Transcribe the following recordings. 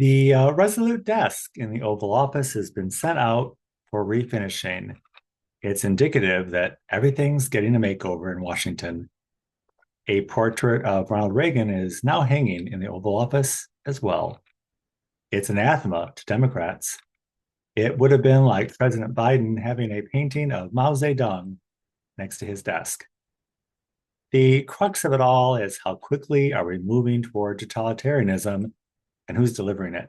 The Resolute desk in the Oval Office has been sent out for refinishing. It's indicative that everything's getting a makeover in Washington. A portrait of Ronald Reagan is now hanging in the Oval Office as well. It's anathema to Democrats. It would have been like President Biden having a painting of Mao Zedong next to his desk. The crux of it all is how quickly are we moving toward totalitarianism and who's delivering it?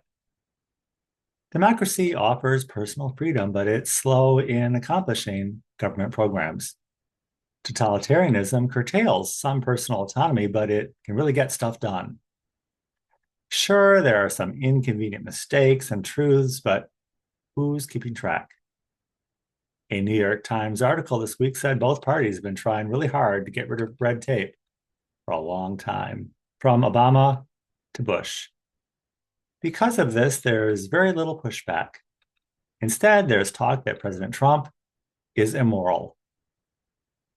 Democracy offers personal freedom, but it's slow in accomplishing government programs. Totalitarianism curtails some personal autonomy, but it can really get stuff done. Sure, there are some inconvenient mistakes and truths, but who's keeping track? A New York Times article this week said both parties have been trying really hard to get rid of red tape for a long time, from Obama to Bush. Because of this, there's very little pushback. Instead, there's talk that President Trump is immoral.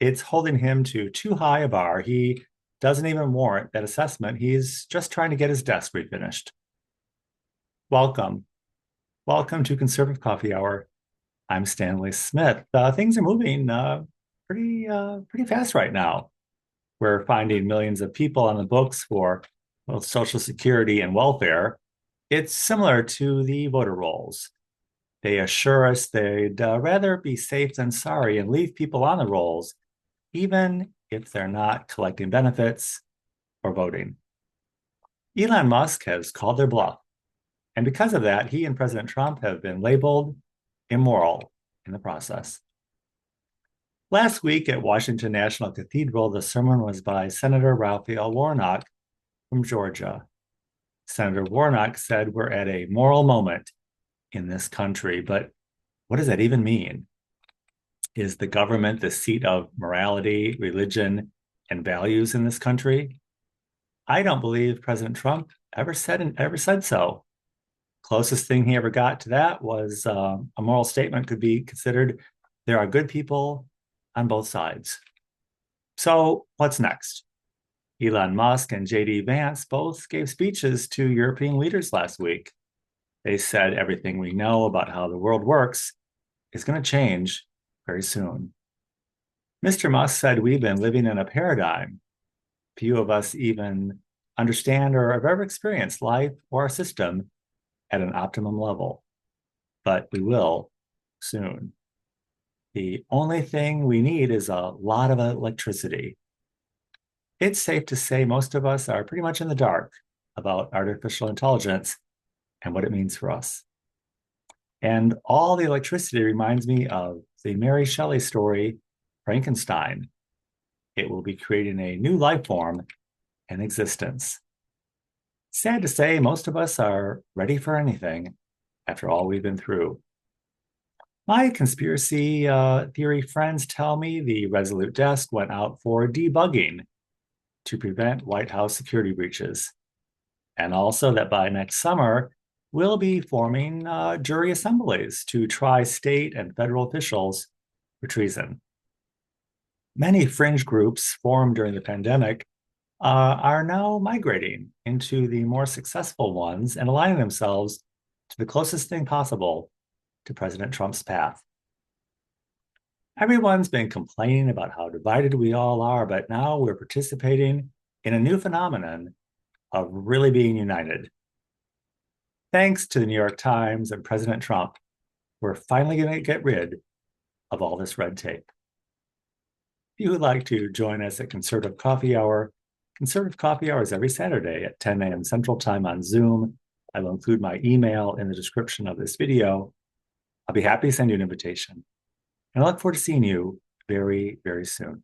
It's holding him to too high a bar. He doesn't even warrant that assessment. He's just trying to get his desk refinished. Welcome. Welcome to Conservative Coffee Hour. I'm Stanley Smith. Things are moving pretty fast right now. We're finding millions of people on the books for both Social Security and welfare. It's similar to the voter rolls. They assure us they'd rather be safe than sorry and leave people on the rolls, even if they're not collecting benefits or voting. Elon Musk has called their bluff. And because of that, he and President Trump have been labeled immoral in the process. Last week at Washington National Cathedral, the sermon was by Senator Raphael Warnock from Georgia. Senator Warnock said we're at a moral moment in this country, but what does that even mean? Is the government the seat of morality, religion, and values in this country? I don't believe President Trump ever said so. Closest thing he ever got to that was a moral statement could be considered there are good people on both sides. So what's next? Elon Musk and J.D. Vance both gave speeches to European leaders last week. They said everything we know about how the world works is going to change very soon. Mr. Musk said we've been living in a paradigm. Few of us even understand or have ever experienced life or our system at an optimum level, but we will soon. The only thing we need is a lot of electricity. It's safe to say most of us are pretty much in the dark about artificial intelligence and what it means for us. And all the electricity reminds me of the Mary Shelley story, Frankenstein. It will be creating a new life form and existence. Sad to say, most of us are ready for anything after all we've been through. My conspiracy theory friends tell me the Resolute desk went out for debugging to prevent White House security breaches. And also that by next summer, we'll be forming jury assemblies to try state and federal officials for treason. Many fringe groups formed during the pandemic are now migrating into the more successful ones and aligning themselves to the closest thing possible to President Trump's path. Everyone's been complaining about how divided we all are, but now we're participating in a new phenomenon of really being united. Thanks to the New York Times and President Trump, we're finally going to get rid of all this red tape. If you would like to join us at Conservative Coffee Hour is every Saturday at 10 a.m. Central Time on Zoom. I will include my email in the description of this video. I'll be happy to send you an invitation. And I look forward to seeing you very, very soon.